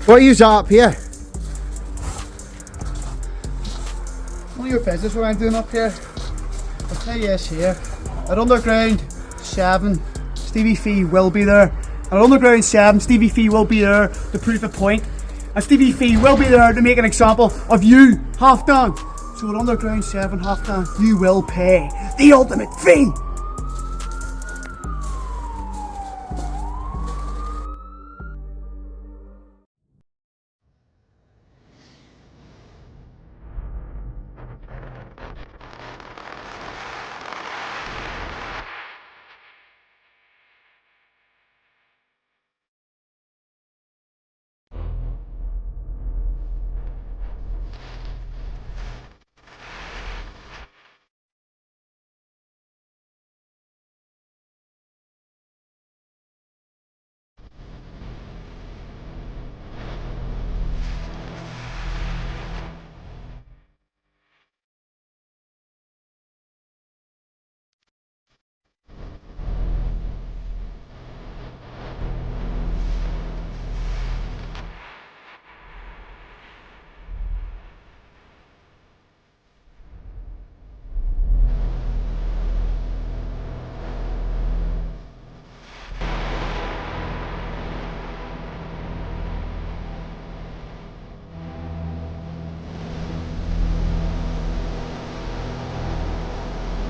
What are you up here? None of your business what I'm doing up here. I'll tell you this here. At Underground 7, Stevie Fee will be there. At Underground 7, Stevie Fee will be there to prove a point. And Stevie Fee will be there to make an example of you, Halfdan. So at Underground 7, Halfdan, you will pay the ultimate fee.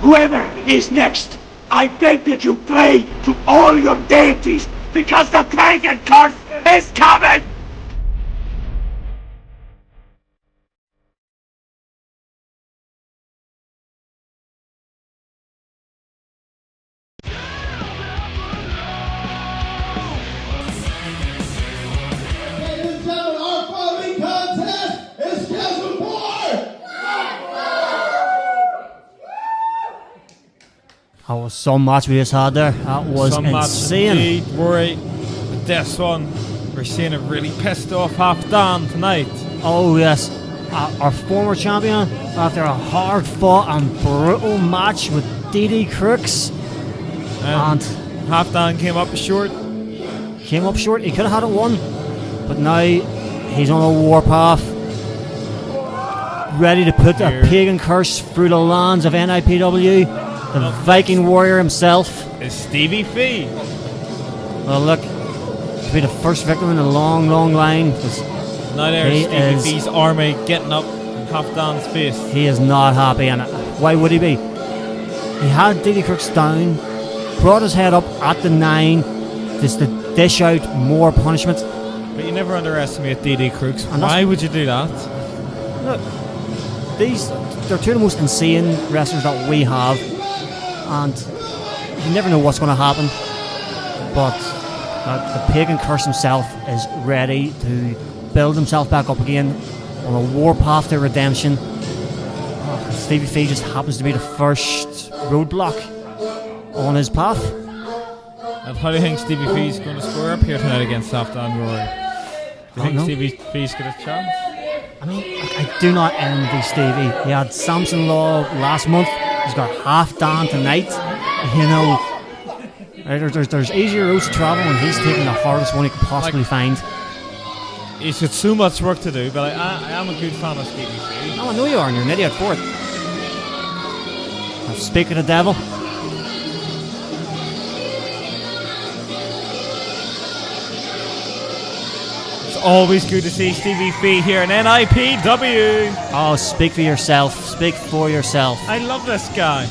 Whoever is next, I beg that you pray to all your deities, because the pagan curse is coming! Ladies and gentlemen, our following contest is scheduled for... That was some match we just had there. That was Some insane. match indeed, Rory. But this one, we're seeing a really pissed off Halfdan tonight. Oh yes, our former champion, after a hard fought and brutal match with DD Crooks, and Halfdan came up short. came up short. He could have had it won, but now he's on a warpath, ready to put a pagan curse through the lands of NIPW. The Viking warrior himself. It's Stevie Fee. Well, look, to be the first victim in a long, long line. Now there's Stevie Fee's army getting up in Halfdan's face. He is not happy, and why would he be? He had DD Crooks down, brought his head up at the 9, just to dish out more punishment. But you never underestimate DD Crooks. And Why would you do that? Look, they're two of the most insane wrestlers that we have, and you never know what's going to happen. But the pagan curse himself is ready to build himself back up again on a warpath to redemption. Stevie Fee just happens to be the first roadblock on his path. And how do you think Stevie Fee's going to square up here tonight against Halfdan, Rory? Do you think Stevie Fee's got a chance? I mean, I do not envy Stevie. He had Samson Law last month. He's got Halfdan tonight. You know, there's easier roads to travel, and he's taking the hardest one he could possibly find. He's got so much work to do, but I am a good fan of Stevie Fee. Oh, I know you are, and you're an idiot for it. Now, speak of the devil. It's always good to see Stevie Fee here in NIPW. Oh, speak for yourself. Speak for yourself. I love this guy.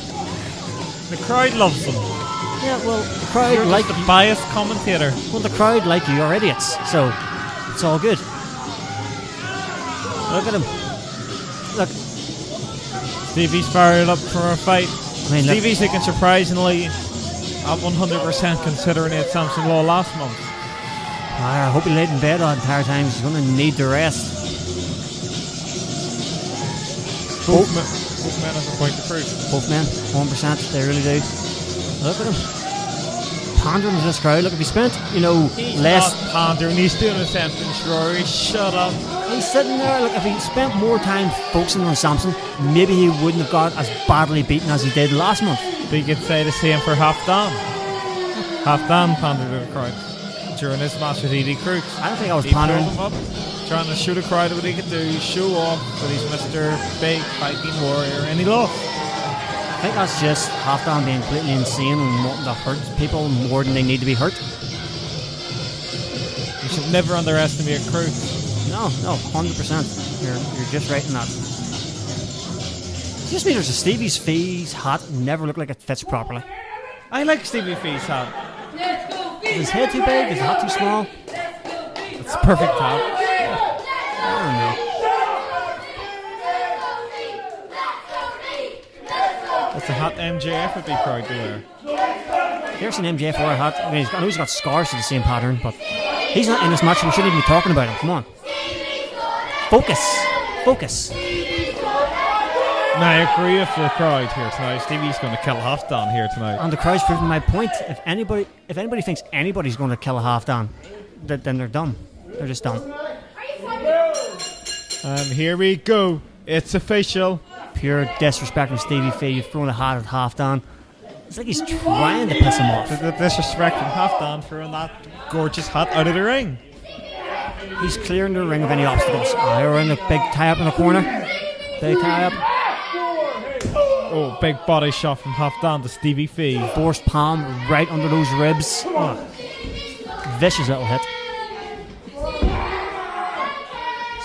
The crowd loves him. Yeah, well, the crowd You're like just a biased commentator. Well, the crowd like you are idiots, so it's all good. Look at him. Look. Stevie's fired up for a fight. I mean, Stevie's looking surprisingly at 100% considering he had Samson Law last month. I hope he laid in bed all the entire time. He's going to need the rest. Both men have a point to prove. Both men, 1%, they really do. Look at him. Pandering to this crowd. Look, if he spent, He's less. not pandering, he's doing a sentence, Rory. Shut up. He's sitting there. Look, if he spent more time focusing on Samson, maybe he wouldn't have got as badly beaten as he did last month. But you could say the same for Halfdan. Halfdan pandered to the crowd. during this match with Edie Crooks. I don't think I was He pulled pandering. him up, trying to show the crowd what he could do, show off that he's Mr. Big Viking Warrior, and he lost. I think that's just Halfdan being completely insane and wanting to hurt people more than they need to be hurt. You should never underestimate Crooks. No, 100%. You're just right in that. Just means a Stevie's Fee's hat never looked like it fits properly. I like Stevie Fee's hat. Is his head too big? Is his hat too small? It's a perfect hat. I don't know. It's a hat MJF would be proud to wear. Here's an MJF wear a hat. I mean, I know he's got scars to the same pattern, but he's not in this match. We shouldn't even be talking about him. Come on. Focus. Now, I agree with the crowd here tonight. Stevie's going to kill Halfdan here tonight. And the crowd's proving my point. If anybody thinks anybody's going to kill a Halfdan, then they're dumb. They're just dumb. And here we go. It's official. Pure disrespect from Stevie Fee. You've thrown a hat at Halfdan. It's like he's trying to piss him off. The disrespect from Halfdan throwing that gorgeous hat out of the ring. He's clearing the ring of any obstacles. Here in a big tie-up in the corner. Big tie-up. Oh, big body shot from Halfdan to Stevie Fee. Forced palm right under those ribs. Oh. Vicious little hit.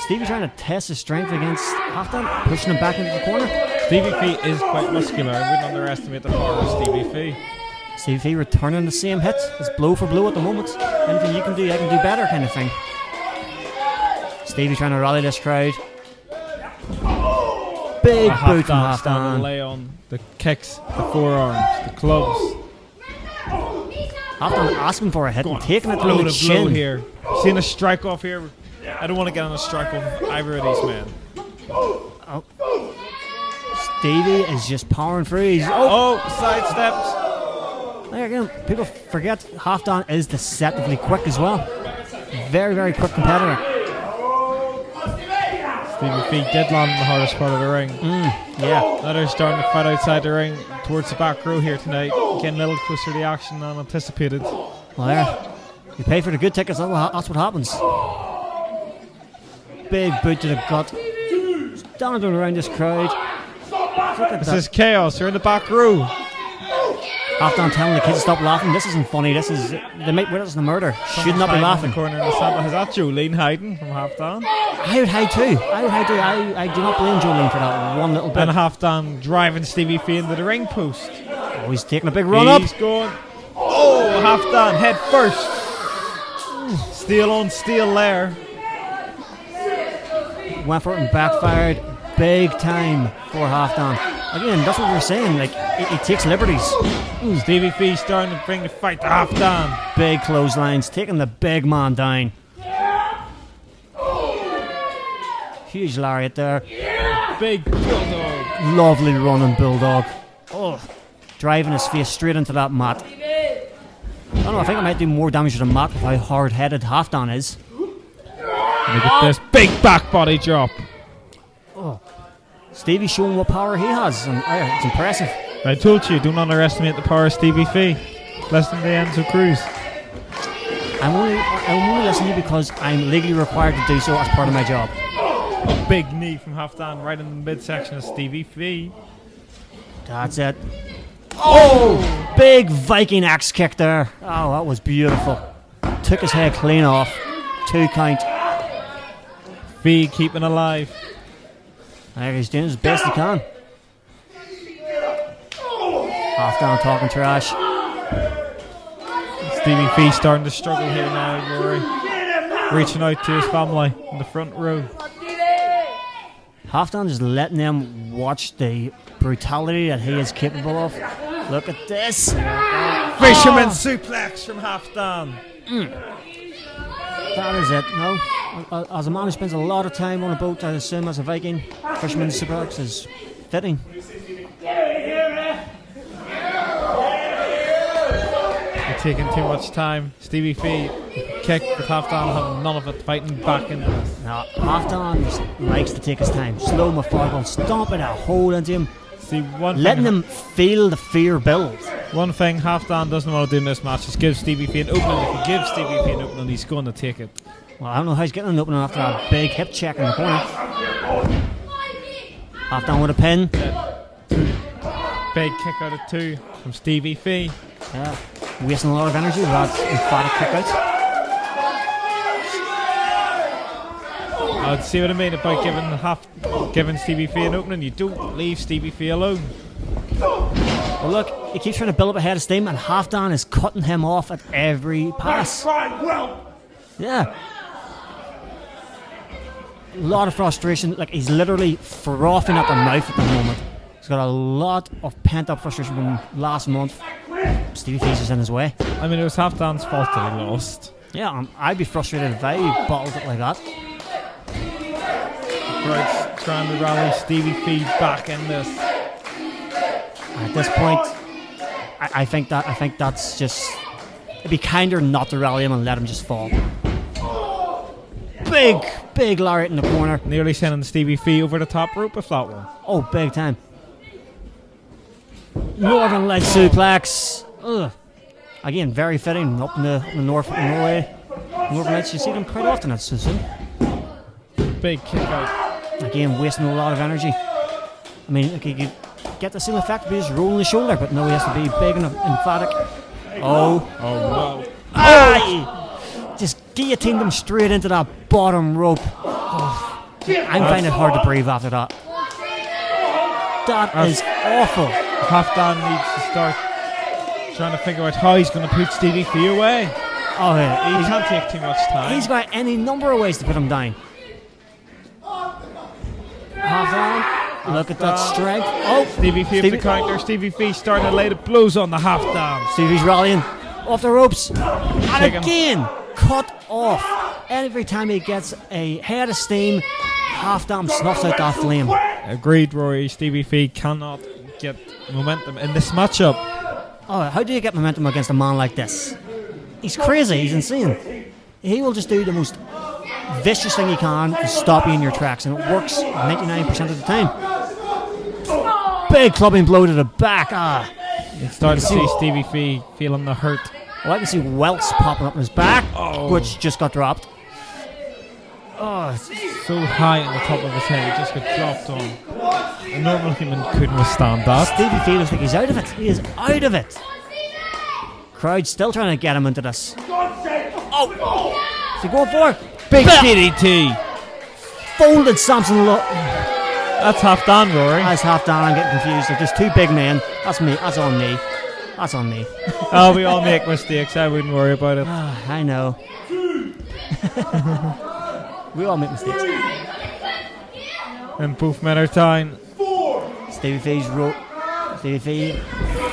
Stevie trying to test his strength against Halfdan, pushing him back into the corner. Stevie Fee is quite muscular. I wouldn't underestimate the power of Stevie Fee. Stevie Fee returning the same hit. It's blow for blow at the moment. Anything you can do, I can do better kind of thing. Stevie trying to rally this crowd. Big boot from Halfdan starting to Halfdan. lay on the kicks, the forearms, the clubs. Halfdan asking for a hit and taking it Blow through to the blow chin. here. Seeing a strike off here. I don't want to get on a strike off of either of these men. Oh. Stevie is just powering through. He's, Side steps. there again, people forget Halfdan is deceptively quick as well. Very, very quick competitor. Stevie Fee did land in the hardest part of the ring. Yeah. Now they're starting to fight outside the ring towards the back row here tonight. Getting a little closer to the action than anticipated. Well, there. You pay for the good tickets, that's what happens. Big boot to the gut. Down and around this crowd. Look at This that. is chaos. They're in the back row. Halfdan telling the kids to stop laughing. This isn't funny. This is they might witness the murder. Should not be Hiding in laughing. the corner in the center. Is that Jolene hiding from Halfdan? I would hide too. I do not blame Jolene for that one little bit. And Halfdan driving Stevie Fee into the ring post. Oh, he's taking a big run up. He's going. Oh, Halfdan head first. Steel on steel there. Went for it and backfired big time for Halfdan. Again, that's what we were saying. Like he takes liberties. Stevie Fee starting to bring the fight to Halfdan. Big clotheslines, taking the big man down. Huge lariat there. Big bulldog. Lovely running bulldog. Oh, driving his face straight into that mat. I don't know. I think I might do more damage to the mat with how hard-headed Halfdan is. Look at this big back body drop. Stevie's showing what power he has, and it's impressive. I told you, don't underestimate the power of Stevie Fee. Listen to the Enzo Cruz. I'm only listening to you because I'm legally required to do so as part of my job. A big knee from Halfdan right in the midsection of Stevie Fee. That's it. Oh! Big Viking axe kick there. Oh, that was beautiful. Took his head clean off. 2 count. Fee keeping alive. There he's doing his best he can. Halfdan talking trash. Stevie Fee starting to struggle here now, Rory. Reaching out to his family in the front row. Halfdan just letting them watch the brutality that he is capable of. Look at this. Fisherman suplex from Halfdan. That is it. No, as a man who spends a lot of time on a boat, I assume as a Viking, fisherman's suplex is fitting. They're taking too much time. Stevie Fee kick, but Halfdan having none of it, fighting back into this. Now, Halfdan just likes to take his time. Slow, methodical, stomping a hole into him. See, letting them feel the fear build. One thing Halfdan doesn't want to do in this match is give Stevie Fee an opening. If he gives Stevie Fee an opening, he's going to take it. Well, I don't know how he's getting an opening after that big hip check in the corner. Halfdan with a pin. Big kick out of 2 from Stevie Fee. Yeah, wasting a lot of energy with that emphatic kick out. I'd see what I mean about giving Stevie Fee an opening. You don't leave Stevie Fee alone. Well, look, he keeps trying to build up a head of steam, and Halfdan is cutting him off at every pass. Yeah. A lot of frustration. Like, he's literally frothing at the mouth at the moment. He's got a lot of pent-up frustration from last month. Stevie Fee's just in his way. I mean, it was Halfdan's fault that he lost. Yeah, I'd be frustrated if I bottled it like that. Crowd's trying to rally Stevie Fee back in this. At this point, I think that's just, it'd be kinder not to rally him and let him just fall. Big lariat in the corner. Nearly sending Stevie Fee over the top rope with that one. Oh, big time. Northern Light suplex. Ugh. Again, very fitting up in the north of Norway. Northern Lights, you see them quite often at Susun. Big kick out. Again, wasting a lot of energy. I mean, like, you could get the same effect by just rolling the shoulder, but no, he has to be big and emphatic. Oh. Wow. Aye! Just guillotined him straight into that bottom rope. Oh. I'm finding it hard to breathe after that. That is awful. Halfdan needs to start trying to figure out how he's going to put Stevie Fee away. Oh, yeah. He can't take too much time. He's got any number of ways to put him down. Halfdan, look at that strength. Oh, Stevie Fee with the counter. Stevie Fee starting to lay the blows on the Halfdan. Stevie's rallying off the ropes. And again, cut off. Every time he gets a head of steam, Halfdan snuffs out that flame. Agreed, Rory. Stevie Fee cannot get momentum in this matchup. Oh, how do you get momentum against a man like this? He's crazy. He's insane. He will just do the most vicious thing he can to stop you in your tracks, and it works 99% of the time. Big clubbing blow to the back. You start to see Stevie Fee feeling the hurt. Well, I can see welts popping up in his back, which just got dropped. Oh, so high on the top of his head, it just got dropped on. A normal human couldn't withstand that. Stevie Fee looks like he's out of it. He is out of it. Crowd still trying to get him into this. Oh! Is he going for it? Big DDT. Folded Samson. That's Halfdan, Rory. That's Halfdan. I'm getting confused. They're just two big men. That's me. That's on me. That's on me. Oh, we all make mistakes. I wouldn't worry about it. I know. We all make mistakes. And both men are down. Stevie Fee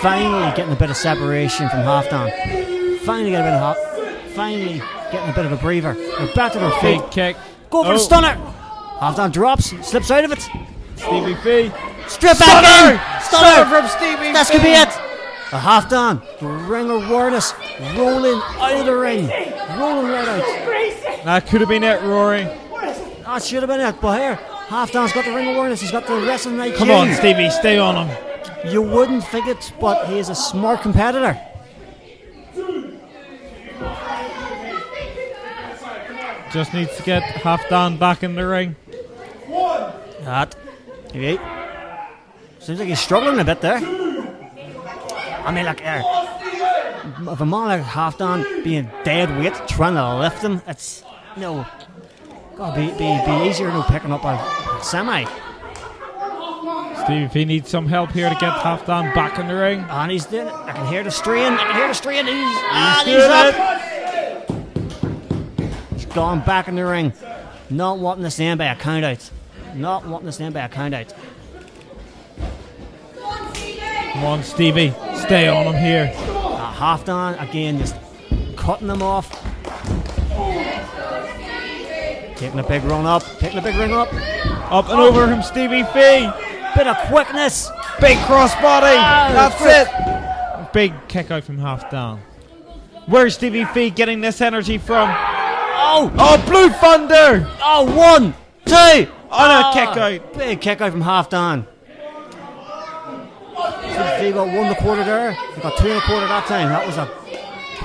finally getting a bit of separation from Halfdan. Finally getting a bit of a breather. They're back to their feet. Big kick. Go for the stunner. Halfdan drops, slips out of it. Stevie Fee. Straight back in. Stunner from Stevie Fee. That could be it. A Halfdan, the ring awareness, rolling out of the ring. Rolling right out. That could have been it, Rory. That should have been it, but here, Halfdan's got the ring awareness. He's got the wrestling IQ. Come on, Stevie, stay on him. You wouldn't think it, but he is a smart competitor. Just needs to get Halfdan back in the ring. That. Okay. Seems like he's struggling a bit there. I mean, like, if a man like Halfdan being dead weight, trying to lift him, it's, gotta be easier than picking up a semi. Stevie Fee needs some help here to get Halfdan back in the ring. And he's doing it. I can hear the strain. He's gone back in the ring. Not wanting to stand by a count out. Come on, Stevie. Stay on him here. Halfdan, again, just cutting him off. Taking a big run up. Up and over from Stevie Fee. Bit of quickness. Big crossbody. That's it. Big kick out from Halfdan. Where's Stevie Fee getting this energy from? Oh, Blue Thunder. Oh, 1, 2. On a kick out. Big kick out from Halfdan. Stevie got 1 1/4 there. He got 2 1/4 that time. That was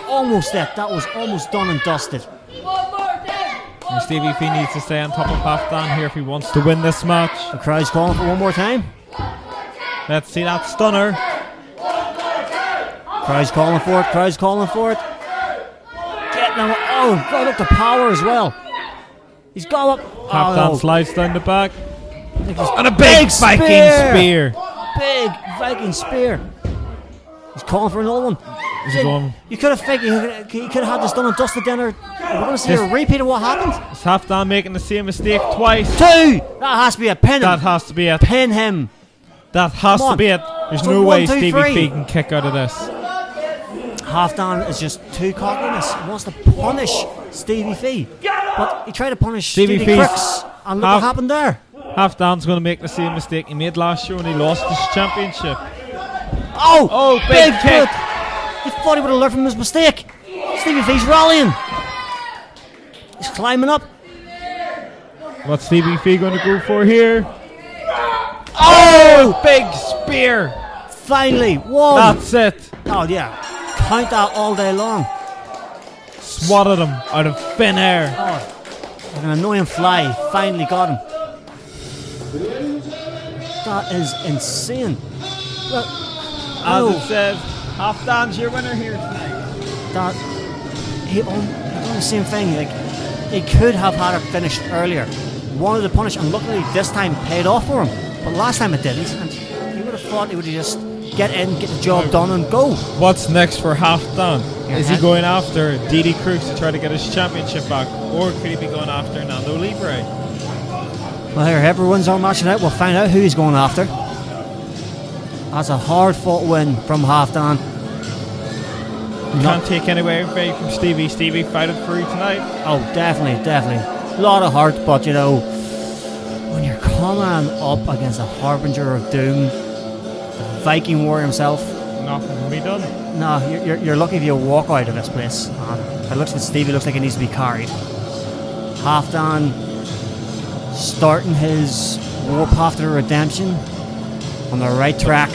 almost it. That was almost done and dusted. And Stevie Fee needs to stay on top of Halfdan here if he wants to win this match. The crowd's calling for one more time. Let's see that stunner. Crowd's calling for it. Crowd's calling for it. Getting him. Oh, got up the power as well. He's got up. Halfdan Oh, slides down the back. no. And a big Viking spear. Big Viking spear. He's calling for another one. This is one. You could have figured he could have had this done and dusted then, or we're going to see a repeat of what happened. Is Halfdan making the same mistake twice? 2. That has to be a pin. That has to be it. Pin him. That has Come to on. be it. There's So no 1, way 2, Stevie 3. Fee can kick out of this. Halfdan is just too cockiness. He wants to punish Stevie Fee, but he tried to punish Stevie Stevie Fee's Crooks, and look what happened there. Halfdan's going to make the same mistake he made last year when he lost his championship. Oh, big kick. foot. He thought he would have learned from his mistake. Stevie Fee's rallying. He's climbing up. What's Stevie Fee going to go for here? Oh, big spear. Finally, 1. That's it. Oh yeah, count that all day long. Swatted him out of thin air. Oh, like an annoying fly. Finally got him. That is insane. Look, As it says, Halfdan's your winner here tonight. that he done the same thing. Like, he could have had it finished earlier. Wanted to punish, and luckily this time paid off for him. But last time it didn't, and he would have thought he would have just get in, get the job done, and go. What's next for Halfdan? Is he head- going after Didi Crooks to try to get his championship back, or could he be going after Nando Libre? Well, here, whoever wins our match tonight, we'll find out who he's going after. That's a hard-fought win from Halfdan. Can't take any away from Stevie. Stevie fighting for you tonight. Oh, definitely, definitely. A lot of heart, but you know, when you're coming up against a harbinger of doom, the Viking warrior himself, Nothing can be done. no, you're lucky if you walk out of this place. It looks like Stevie looks like he needs to be carried. Halfdan starting his warpath to redemption on the right track.